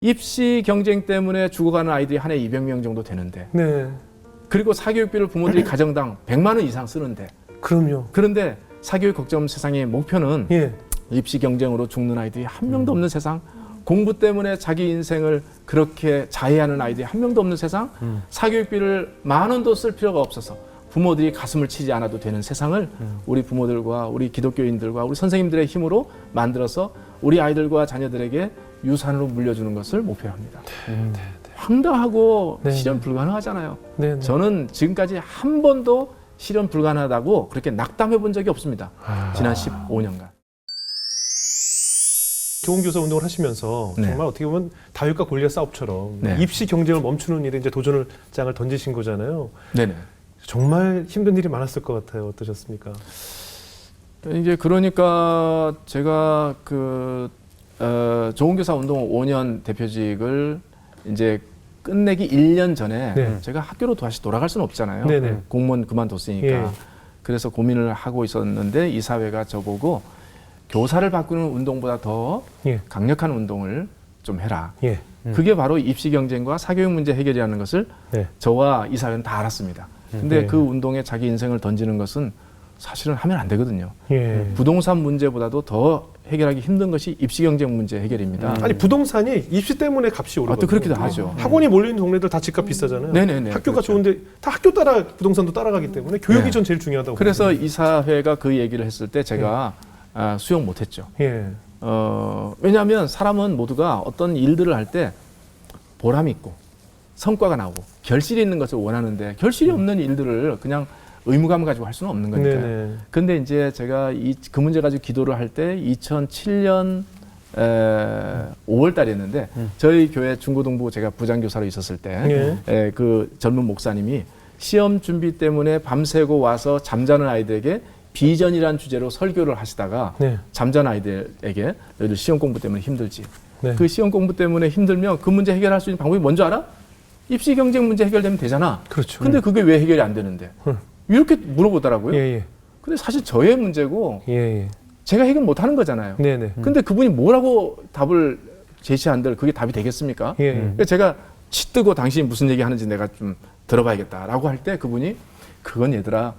입시 경쟁 때문에 죽어가는 아이들이 한 해 200명 정도 되는데 네. 그리고 사교육비를 부모들이 가정당 100만 원 이상 쓰는데 그럼요. 그런데 사교육 걱정 세상의 목표는 예. 입시 경쟁으로 죽는 아이들이 한 명도 없는 세상, 공부 때문에 자기 인생을 그렇게 자해하는 아이들이 한 명도 없는 세상, 사교육비를 10,000원도 쓸 필요가 없어서 부모들이 가슴을 치지 않아도 되는 세상을 우리 부모들과 우리 기독교인들과 우리 선생님들의 힘으로 만들어서 우리 아이들과 자녀들에게 유산으로 물려주는 것을 목표로 합니다. 황당하고 네. 실현 불가능하잖아요. 네. 네. 저는 지금까지 한 번도 실현 불가능하다고 그렇게 낙담해 본 적이 없습니다. 지난 15년간. 교원교사 운동을 하시면서 네. 정말 어떻게 보면 다윗과 골리앗 싸움처럼 네. 입시 경쟁을 멈추는 일에 이제 도전장을 던지신 거잖아요. 네네. 정말 힘든 일이 많았을 것 같아요. 어떠셨습니까? 이제 그러니까 제가 좋은 교사 운동 5년 대표직을 이제 끝내기 1년 전에 네. 제가 학교로 다시 돌아갈 수는 없잖아요. 네네. 공무원 그만뒀으니까. 예. 그래서 고민을 하고 있었는데 이사회가 저보고 교사를 바꾸는 운동보다 더 예. 강력한 운동을 좀 해라. 예. 그게 바로 입시 경쟁과 사교육 문제 해결이라는 것을 네. 저와 이사회는 다 알았습니다. 근데 네. 그 운동에 자기 인생을 던지는 것은 사실은 하면 안 되거든요. 예. 부동산 문제보다도 더 해결하기 힘든 것이 입시 경쟁 문제 해결입니다. 아니 부동산이 입시 때문에 값이 오르거든요. 또 그렇기도 하죠. 학원이 몰리는 동네들 다 집값 비싸잖아요. 네네네, 학교가 그렇죠. 좋은데 다 학교 따라 부동산도 따라가기 때문에 교육이 네. 전 제일 중요하다고. 그래서 보거든요. 이사회가 그 얘기를 했을 때 제가 수용 못했죠. 예. 왜냐하면 사람은 모두가 어떤 일들을 할 때 보람이 있고 성과가 나오고 결실이 있는 것을 원하는데 결실이 없는 일들을 그냥 의무감 가지고 할 수는 없는 거니까요. 네네. 근데 이제 제가 그 문제 가지고 기도를 할 때 2007년 5월 달이었는데 저희 교회 중고등부 제가 부장교사로 있었을 때 그 젊은 목사님이 시험 준비 때문에 밤새고 와서 잠자는 아이들에게 비전이라는 주제로 설교를 하시다가 네. 잠자는 아이들에게 너희들 시험 공부 때문에 힘들지. 네. 그 시험 공부 때문에 힘들면 그 문제 해결할 수 있는 방법이 뭔지 알아? 입시 경쟁 문제 해결되면 되잖아. 그렇죠. 근데 그게 왜 해결이 안 되는데? 이렇게 물어보더라고요. 예예. 근데 사실 저의 문제고 예예. 제가 해결 못 하는 거잖아요. 네네. 근데 그분이 뭐라고 답을 제시한들 그게 답이 되겠습니까? 예. 그래서 제가 치뜨고 당신이 무슨 얘기 하는지 내가 좀 들어봐야겠다라고 할 때 그분이 그건 얘들아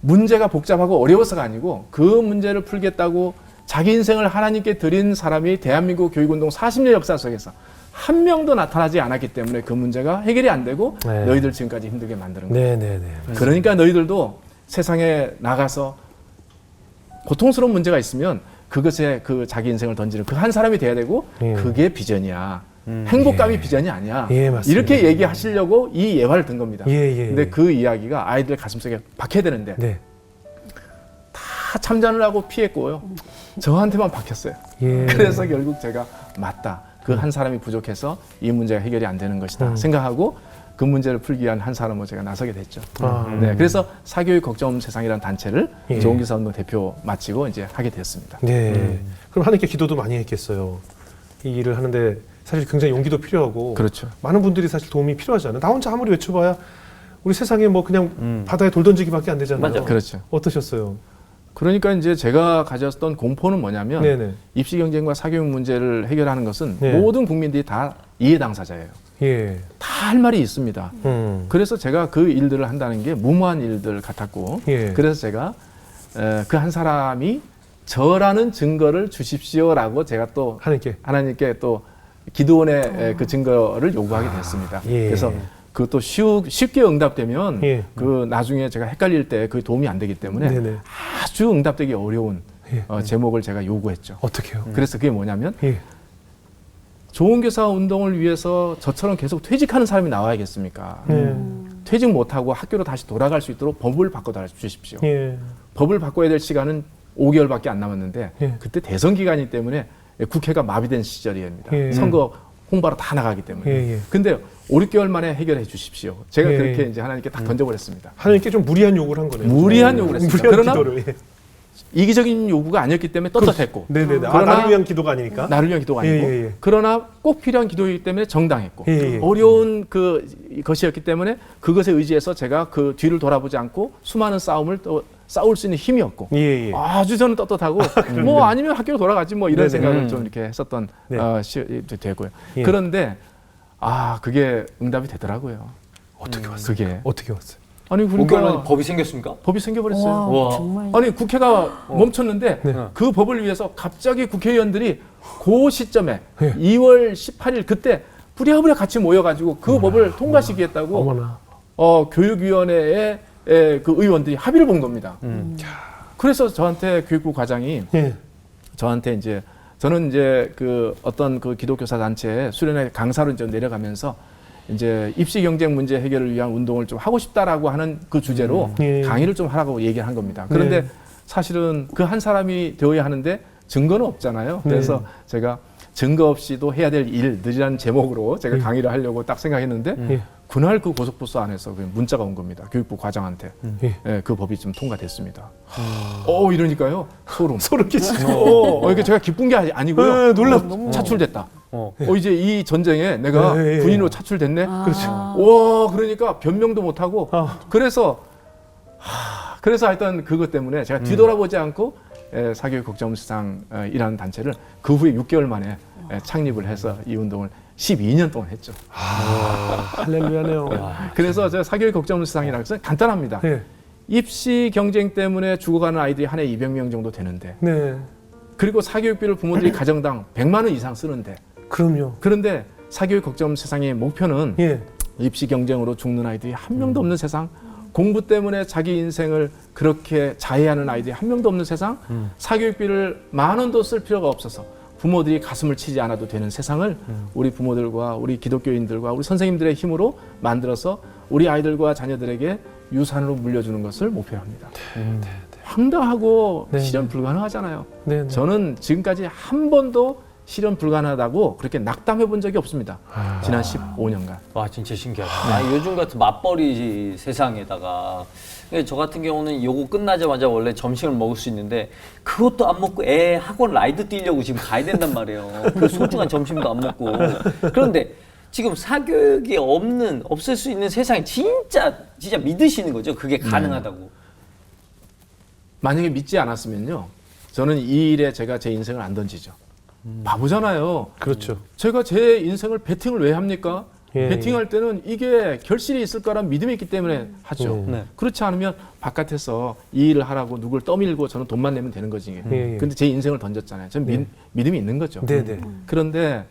문제가 복잡하고 어려워서가 아니고 그 문제를 풀겠다고 자기 인생을 하나님께 드린 사람이 대한민국 교육운동 40년 역사 속에서 한 명도 나타나지 않았기 때문에 그 문제가 해결이 안 되고 네. 너희들 지금까지 힘들게 만드는 거야. 네네네. 그러니까 너희들도 세상에 나가서 고통스러운 문제가 있으면 그것에 그 자기 인생을 던지는 그 한 사람이 돼야 되고 예. 그게 비전이야. 행복감이 비전이 아니야. 예, 맞습니다. 이렇게 얘기하시려고 이 예화를 든 겁니다. 예. 근데 그 이야기가 아이들 가슴속에 박혀야 되는데 네. 다 참전을 하고 피했고요. 저한테만 박혔어요. 예. 그래서 결국 제가 맞다. 그 한 사람이 부족해서 이 문제가 해결이 안 되는 것이다 생각하고 그 문제를 풀기 위한 한 사람으로 제가 나서게 됐죠. 네, 그래서 사교육 걱정 세상이라는 단체를 예. 좋은 기사 운동 대표 마치고 이제 하게 됐습니다. 네. 그럼 하나님께 기도도 많이 했겠어요. 이 일을 하는데 사실 굉장히 용기도 필요하고 그렇죠. 많은 분들이 사실 도움이 필요하잖아요. 나 혼자 아무리 외쳐봐야 우리 세상에 뭐 그냥 바다에 돌 던지기밖에 안 되잖아요. 맞아. 그렇죠. 어떠셨어요? 그러니까 이제 제가 가졌던 공포는 뭐냐면 네네. 입시 경쟁과 사교육 문제를 해결하는 것은 네. 모든 국민들이 다 이해 당사자예요. 예. 다 할 말이 있습니다. 음. 그래서 제가 그 일들을 한다는 게 무모한 일들 같았고 예. 그래서 제가 그 한 사람이 저라는 증거를 주십시오라고 제가 또 하나님께 또 기도원의 그 증거를 요구하게 됐습니다. 예. 그래서 그것도 쉽게 응답되면 예. 그 나중에 제가 헷갈릴 때 그게 도움이 안 되기 때문에 네네. 아주 응답되기 어려운 예. 제목을 제가 요구했죠. 어떻게요? 그래서 그게 뭐냐면 예. 좋은 교사 운동을 위해서 저처럼 계속 퇴직하는 사람이 나와야겠습니까? 퇴직 못하고 학교로 다시 돌아갈 수 있도록 법을 바꿔 주십시오. 예. 법을 바꿔야 될 시간은 5개월밖에 안 남았는데 예. 그때 대선 기간이기 때문에 국회가 마비된 시절입니다. 예. 선거 홍보로 다 나가기 때문에. 예. 근데 5, 6개월 만에 해결해 주십시오. 제가 예. 그렇게 이제 하나님께 딱 던져버렸습니다. 하나님께 좀 무리한 요구를 한 거네요. 무리한 요구를 했습니다. 무리한 그러나 기도를. 예. 이기적인 요구가 아니었기 때문에 떳떳했고 네네네. 그러나 나를 위한 기도가 아니니까. 나를 위한 기도가 아니고 예. 그러나 꼭 필요한 기도이기 때문에 정당했고 예. 어려운 것이었기 때문에 그것에 의지해서 제가 그 뒤를 돌아보지 않고 수많은 싸움을 또 싸울 수 있는 힘이 없고 예, 예. 아주 저는 떳떳하고 뭐 아니면 학교로 돌아가지 뭐 이런 네네. 생각을 좀 이렇게 했었던 네. 되고요. 예. 그런데 그게 응답이 되더라고요. 어떻게 왔어요? 그게 어떻게 왔어요? 아니 5개월 그러니까 만에 법이 생겼습니까? 법이 생겨버렸어요. 와. 정말. 아니 국회가 멈췄는데 네. 그 법을 위해서 갑자기 국회의원들이 그 시점에 네. 2월 18일 그때 부랴부랴 같이 모여가지고 그 법을 통과시키겠다고 어머나. 교육위원회의 그 의원들이 합의를 본 겁니다. 그래서 저한테 교육부 과장이 예. 저한테 이제 저는 이제 그 어떤 그 기독교사 단체에 수련회 강사로 이제 내려가면서 이제 입시 경쟁 문제 해결을 위한 운동을 좀 하고 싶다라고 하는 그 주제로 예. 강의를 좀 하라고 얘기를 한 겁니다. 그런데 네. 사실은 그 한 사람이 되어야 하는데 증거는 없잖아요. 그래서 제가 증거 없이도 해야 될 일들이라는 제목으로 제가 강의를 하려고 딱 생각했는데 예. 그날 그 고속버스 안에서 그 문자가 온 겁니다. 교육부 과장한테. 예. 예, 그 법이 좀 통과됐습니다. 이러니까요. 소름. 소름 끼치고. 이게 제가 기쁜 게 아니고요. 네, 놀랍. 차출됐다. 어. 이제 이 전쟁에 내가 예, 예. 군인으로 차출됐네. 그렇죠. 와, 그러니까 변명도 못 하고 아. 그래서 하여튼 그것 때문에 제가 뒤돌아보지 않고 사교육 걱정세상이라는 단체를 그 후에 6개월 만에 창립을 해서 이 운동을 12년 동안 했죠. 할렐루야네요. 그래서 제가 사교육 걱정세상이라는 것은 간단합니다. 네. 입시 경쟁 때문에 죽어가는 아이들이 한 해 200명 정도 되는데 네. 그리고 사교육비를 부모들이 가정당 100만 원 이상 쓰는데 그럼요. 그런데 사교육 걱정 세상의 목표는 예. 입시 경쟁으로 죽는 아이들이 한 명도 없는 세상, 공부 때문에 자기 인생을 그렇게 자해하는 아이들이 한 명도 없는 세상, 사교육비를 10,000원도 쓸 필요가 없어서 부모들이 가슴을 치지 않아도 되는 세상을 우리 부모들과 우리 기독교인들과 우리 선생님들의 힘으로 만들어서 우리 아이들과 자녀들에게 유산으로 물려주는 것을 목표로 합니다. 황당하고 네. 실현 불가능하잖아요. 네. 네. 저는 지금까지 한 번도 실현 불가능하다고 그렇게 낙담해 본 적이 없습니다. 지난 15년간. 와 진짜 신기하다. 요즘 같은 맞벌이 세상에다가 저 같은 경우는 요거 끝나자마자 원래 점심을 먹을 수 있는데 그것도 안 먹고 애 학원 라이드 뛰려고 지금 가야 된단 말이에요. 그 소중한 점심도 안 먹고. 그런데 지금 사교육이 없을 수 있는 세상이 진짜 믿으시는 거죠? 그게 가능하다고. 만약에 믿지 않았으면요. 저는 이 일에 제가 제 인생을 안 던지죠. 바보잖아요. 그렇죠. 제가 제 인생을 베팅을 왜 합니까? 예. 베팅할 때는 이게 결실이 있을 거란 믿음이 있기 때문에 하죠. 예. 네. 그렇지 않으면 바깥에서 이 일을 하라고 누굴 떠밀고 저는 돈만 내면 되는 거지. 예, 예. 근데 제 인생을 던졌잖아요. 저는 예. 믿음이 있는 거죠. 네네. 그런데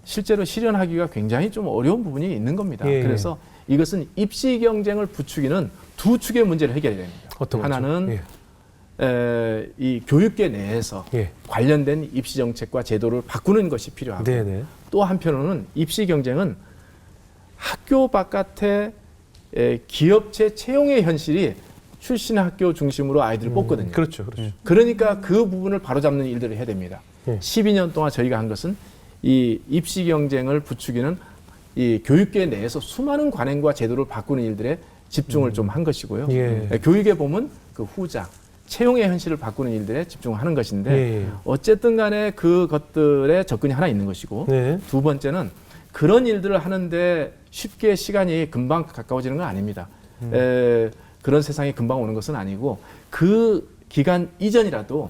실제로 실현하기가 굉장히 좀 어려운 부분이 있는 겁니다. 예, 예. 그래서 이것은 입시 경쟁을 부추기는 두 축의 문제를 해결해야 됩니다. 어떤 거죠? 하나는 예. 이 교육계 내에서 예. 관련된 입시 정책과 제도를 바꾸는 것이 필요하고 네네. 또 한편으로는 입시 경쟁은 학교 바깥의 기업체 채용의 현실이 출신 학교 중심으로 아이들을 뽑거든요. 그렇죠. 그렇죠. 그러니까 그 부분을 바로잡는 일들을 해야 됩니다. 예. 12년 동안 저희가 한 것은 이 입시 경쟁을 부추기는 이 교육계 내에서 수많은 관행과 제도를 바꾸는 일들에 집중을 좀 한 것이고요. 예. 교육에 보면 그 후자, 채용의 현실을 바꾸는 일들에 집중하는 것인데 예. 어쨌든 간에 그것들에 접근이 하나 있는 것이고 네. 두 번째는 그런 일들을 하는데 쉽게 시간이 금방 가까워지는 건 아닙니다. 그런 세상이 금방 오는 것은 아니고 그 기간 이전이라도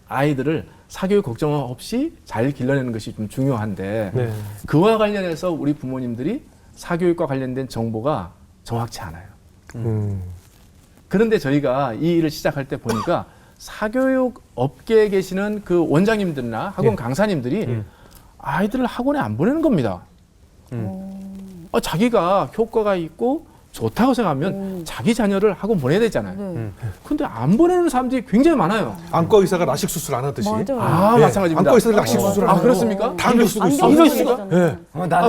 아이들을 사교육 걱정 없이 잘 길러내는 것이 좀 중요한데 네. 그와 관련해서 우리 부모님들이 사교육과 관련된 정보가 정확치 않아요. 그런데 저희가 이 일을 시작할 때 보니까 사교육 업계에 계시는 그 원장님들이나 학원 예. 강사님들이 아이들을 학원에 안 보내는 겁니다. 자기가 효과가 있고 좋다고 생각하면 자기 자녀를 학원 보내야 되잖아요. 네. 근데 안 보내는 사람들이 굉장히 많아요. 안과 의사가 라식 수술 안 하듯이. 맞아요. 아, 예. 마찬가지입니다. 안과 의사들 라식 수술 안 해요. 그렇습니까? 다 안경 쓰고 있어. 이럴 수가? 예.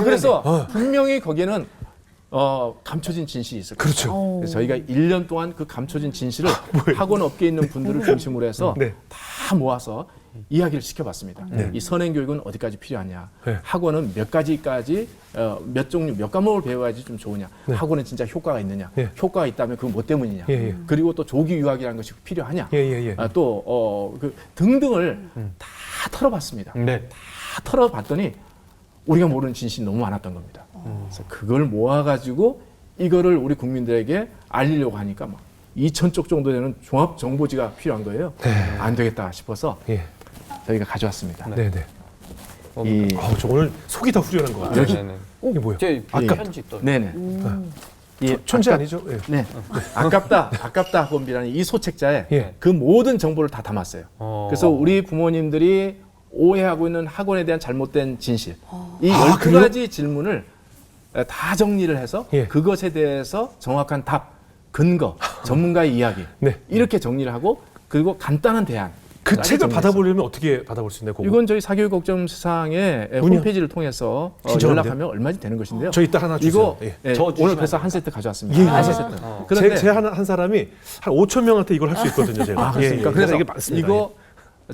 그래서 분명히 거기에는 감춰진 진실이 있을 거예요. 그렇죠. 그래서 저희가 1년 동안 그 감춰진 진실을 학원 업계에 있는 분들을 중심으로 해서 네. 다 모아서 이야기를 시켜봤습니다. 네. 이 선행교육은 어디까지 필요하냐? 네. 학원은 몇 가지까지 몇 종류 몇 과목을 배워야지 좀 좋으냐? 네. 학원은 진짜 효과가 있느냐? 네. 효과가 있다면 그건 뭐 때문이냐? 예, 예. 그리고 또 조기 유학이라는 것이 필요하냐? 예, 예, 예. 그 등등을 다 털어봤습니다. 네. 다 털어봤더니 우리가 모르는 진실이 너무 많았던 겁니다. 그래서 그걸 모아가지고 이거를 우리 국민들에게 알리려고 하니까 막 2,000쪽 정도 되는 종합 정보지가 필요한 거예요. 안 되겠다 싶어서 예. 저희가 가져왔습니다. 네, 네. 이 저 오늘 속이 다 후련한 것 같아요. 네네. 이게 뭐야? 저 아까- 편지 또. 네네. 이 천재 아니죠? 예. 네. 아깝다 학원비라는 이 소책자에 예. 그 모든 정보를 다 담았어요. 그래서 우리 부모님들이 오해하고 있는 학원에 대한 잘못된 진실, 이 12가지 질문을 다 정리를 해서 예. 그것에 대해서 정확한 답, 근거, 전문가의 이야기 네. 이렇게 정리를 하고 그리고 간단한 대안. 그 책을 받아보려면 어떻게 받아볼 수 있나요? 그거? 이건 저희 사교육 걱정 세상의 문의- 홈페이지를 통해서 신청하면 연락하면 얼마든지 되는 것인데요. 저 이따 하나 주세요. 이거 예. 예, 저 오늘 주시면 그래서 한 세트 가져왔습니다. 예, 한 예. 세트. 제 한 사람이 한 5천 명한테 이걸 할 수 있거든요, 제가. 아, 그렇습니까? 예, 예. 그래서 이게 많습니다. 이거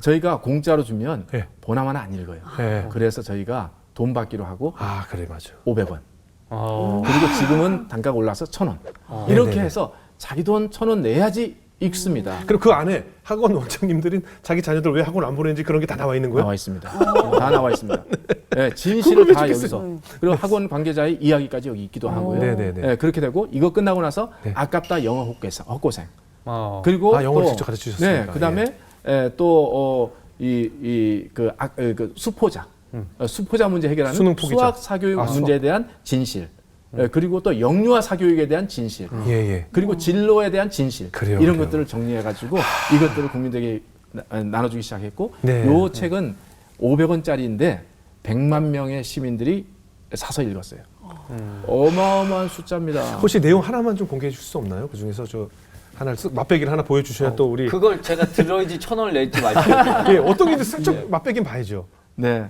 저희가 공짜로 주면 예. 보나마나 안 읽어요. 예. 그래서 저희가 돈 받기로 하고 아, 그래 맞아. 500원. 어. 그리고 지금은 단가가 올라서 1,000원. 이렇게 네네네. 해서 자기 돈 1,000원 내야지 읽습니다. 그럼 그 안에 학원 원장님들은 자기 자녀들 왜 학원 안 보내는지 그런 게 다 나와 있는 거예요? 나와 있습니다. 다 나와 있습니다. 네, 진실을 다 여기서. 그리고 학원 관계자의 이야기까지 여기 있기도 하고요. 네네네. 네, 그렇게 되고 이거 끝나고 나서 네. 아깝다 영어 헛고생. 어. 그리고 영어를 또- 직접 가르쳐 주셨습니까? 네, 그다음에 그 수포자, 수포자 문제 해결하는 수능 포기자. 수학 사교육 아, 수학. 문제에 대한 진실. 그리고 또 영유아 사교육에 대한 진실. 예, 예. 그리고 진로에 대한 진실. 그래요, 이런 그래요. 것들을 정리해가지고 이것들을 국민들에게 나눠주기 시작했고, 네. 요 책은 500원짜리인데 100만 명의 시민들이 사서 읽었어요. 어마어마한 숫자입니다. 혹시 내용 하나만 좀 공개해 주실 수 없나요? 그 중에서 저 하나 맛배기를 하나 보여주셔야 또 우리 그걸 제가 들어야지 1,000원을 낼지 말지. 예, 어떤 게 슬쩍 맛배긴 봐야죠. 네.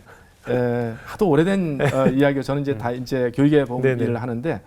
하도 오래된 이야기고 저는 이제 다 이제 교육에 보험 네네. 일을 하는데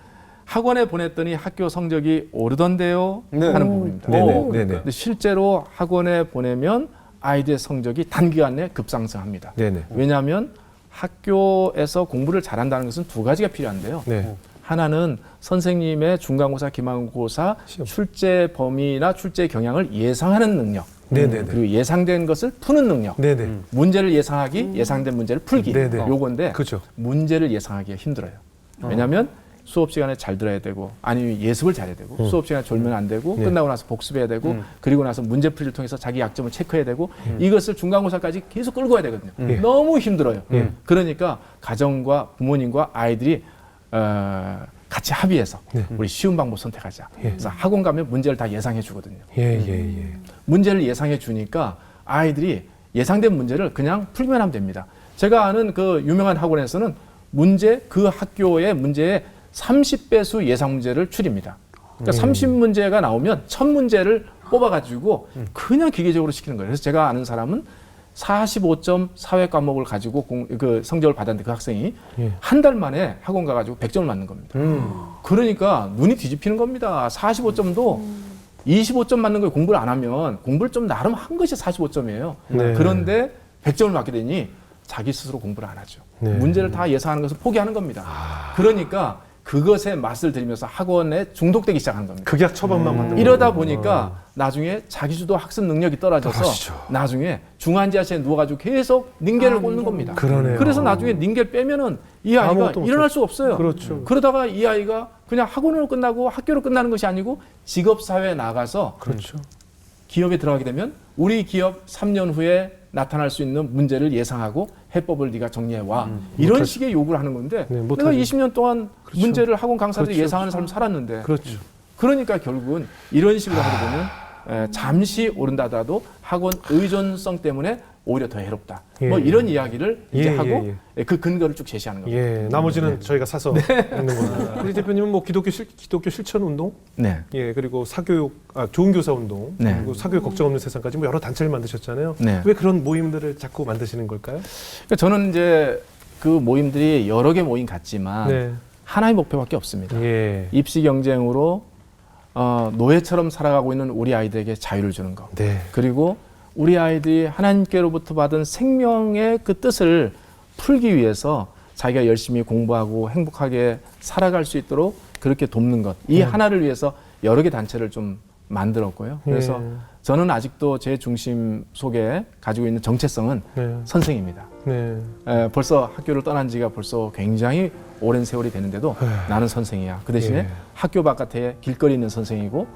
학원에 보냈더니 학교 성적이 오르던데요 네. 하는 부분입니다. 네네, 네네. 근데 실제로 학원에 보내면 아이들의 성적이 단기간 내에 급상승합니다. 네네. 왜냐하면 학교에서 공부를 잘한다는 것은 두 가지가 필요한데요. 네. 하나는 선생님의 중간고사, 기말고사 시험. 출제 범위나 출제 경향을 예상하는 능력, 네네네. 그리고 예상된 것을 푸는 능력, 네네. 문제를 예상하기, 예상된 문제를 풀기, 네네. 요건데 그렇죠. 문제를 예상하기가 힘들어요. 왜냐하면 수업 시간에 잘 들어야 되고, 아니면 예습을 잘해야 되고, 수업 시간에 졸면 안 되고, 네. 끝나고 나서 복습해야 되고, 그리고 나서 문제 풀이를 통해서 자기 약점을 체크해야 되고, 이것을 중간고사까지 계속 끌고 가야 되거든요. 예. 너무 힘들어요. 예. 그러니까 가정과 부모님과 아이들이 같이 합의해서 네. 우리 쉬운 방법 선택하자. 예. 그래서 학원 가면 문제를 다 예상해 주거든요. 예, 예, 예. 문제를 예상해 주니까 아이들이 예상된 문제를 그냥 풀기만 하면 됩니다. 제가 아는 그 유명한 학원에서는 그 학교의 문제의 30배수 예상 문제를 추립니다. 그러니까 30문제가 나오면 1000문제를 뽑아가지고 그냥 기계적으로 시키는 거예요. 그래서 제가 아는 사람은 45점 사회 과목을 가지고 그 성적을 받았는데 그 학생이 예. 한 달 만에 학원 가가지고 100점을 맞는 겁니다. 그러니까 눈이 뒤집히는 겁니다. 45점도 25점 맞는 거에 공부를 안 하면 공부를 좀 나름 한 것이 45점이에요. 네. 그런데 100점을 맞게 되니 자기 스스로 공부를 안 하죠. 네. 문제를 다 예상하는 것을 포기하는 겁니다. 그러니까 그것에 맛을 들이면서 학원에 중독되기 시작하는 겁니다. 극약 처방만 만들고 이러다 보니까 나중에 자기주도 학습 능력이 떨어져서 떨어지죠. 나중에 중환자실에 누워가지고 계속 닌겔을 꽂는 겁니다. 그러네요. 그래서 나중에 닌겔 빼면은 이 아이가 아무것도 못 일어날 수가 없어요. 그렇죠. 그러다가 이 아이가 그냥 학원으로 끝나고 학교로 끝나는 것이 아니고 직업사회에 나가서 그렇죠. 기업에 들어가게 되면 우리 기업 3년 후에 나타날 수 있는 문제를 예상하고 해법을 네가 정리해와 이런 못하죠. 식의 요구를 하는 건데 네, 내가 못하죠. 20년 동안 그렇죠. 문제를 학원 강사들이 그렇죠. 예상하는 삶을 살았는데 그렇죠. 그러니까 결국은 이런 식으로 하게 되면 잠시 오른다더라도 학원 의존성 때문에 오히려 더 해롭다. 예, 뭐 예. 이런 이야기를 이제 예, 하고 예, 그 근거를 쭉 제시하는 겁니다. 예, 나머지는 저희가 사서 읽는 겁니다. 우리 대표님은 뭐 기독교 실천 운동, 네. 예, 그리고 좋은 교사 운동, 네. 그리고 사교육 걱정 없는 세상까지 뭐 여러 단체를 만드셨잖아요. 네. 왜 그런 모임들을 자꾸 만드시는 걸까요? 그러니까 저는 이제 그 모임들이 여러 개 모임 같지만 네. 하나의 목표밖에 없습니다. 예. 입시 경쟁으로 노예처럼 살아가고 있는 우리 아이들에게 자유를 주는 것. 네. 그리고 우리 아이들이 하나님께로부터 받은 생명의 그 뜻을 풀기 위해서 자기가 열심히 공부하고 행복하게 살아갈 수 있도록 그렇게 돕는 것. 이 하나를 위해서 여러 개 단체를 좀 만들었고요. 그래서 저는 아직도 제 중심 속에 가지고 있는 정체성은 네. 선생입니다. 네. 벌써 학교를 떠난 지가 벌써 굉장히 오랜 세월이 되는데도 나는 선생이야. 그 대신에 예. 학교 바깥에 길거리 있는 선생이고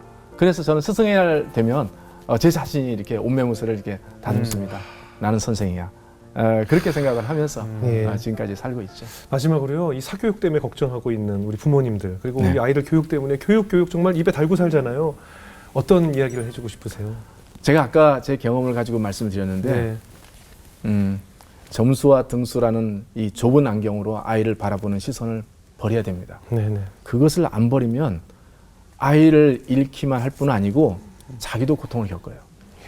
그래서 저는 스승의 날 되면 제 자신이 이렇게 옷매무새를 이렇게 다듬습니다. 나는 선생이야. 그렇게 생각을 하면서 예. 지금까지 살고 있죠. 마지막으로요, 이 사교육 때문에 걱정하고 있는 우리 부모님들, 그리고 네. 우리 아이들 교육 때문에 교육 정말 입에 달고 살잖아요. 어떤 이야기를 해주고 싶으세요? 제가 아까 제 경험을 가지고 말씀을 드렸는데 점수와 등수라는 이 좁은 안경으로 아이를 바라보는 시선을 버려야 됩니다. 네네. 그것을 안 버리면 아이를 잃기만 할 뿐 아니고 자기도 고통을 겪어요.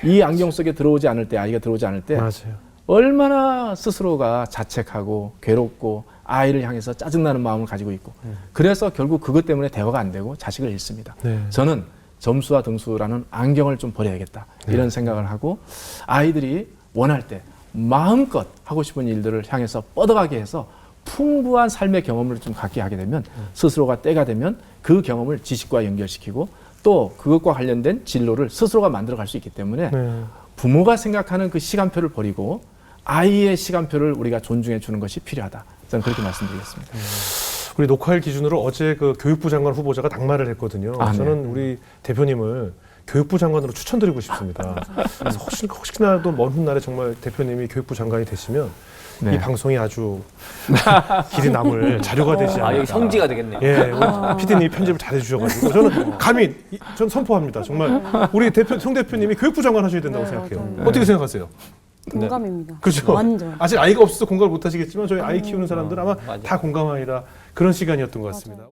이 안경 속에 들어오지 않을 때, 아이가 들어오지 않을 때 맞아요. 얼마나 스스로가 자책하고 괴롭고 아이를 향해서 짜증나는 마음을 가지고 있고 그래서 결국 그것 때문에 대화가 안 되고 자식을 잃습니다. 네. 저는 점수와 등수라는 안경을 좀 버려야겠다 이런 생각을 하고 아이들이 원할 때 마음껏 하고 싶은 일들을 향해서 뻗어가게 해서 풍부한 삶의 경험을 좀 갖게 하게 되면 스스로가 때가 되면 그 경험을 지식과 연결시키고 또 그것과 관련된 진로를 스스로가 만들어갈 수 있기 때문에 네. 부모가 생각하는 그 시간표를 버리고 아이의 시간표를 우리가 존중해 주는 것이 필요하다. 저는 그렇게 말씀드리겠습니다. 우리 녹화일 기준으로 어제 그 교육부 장관 후보자가 낙마를 했거든요. 네. 저는 우리 대표님을 교육부 장관으로 추천드리고 싶습니다. 그래서 혹시나도 먼 훗날에 정말 대표님이 교육부 장관이 되시면 네. 이 방송이 아주 길이 남을 자료가 되지 않을까. 여기 성지가 되겠네요. 예, 우리 PD님이 편집을 잘 해주셔가지고 저는 감히 전 선포합니다. 정말 우리 송 대표님이 교육부 장관 하셔야 된다고 네, 생각해요. 맞아요. 어떻게 생각하세요? 공감입니다. 그렇죠. 완전. 아직 아이가 없어서 공감을 못 하시겠지만 저희 아이 키우는 사람들 아마 맞아요. 다 공감하리라 그런 시간이었던 것 같습니다.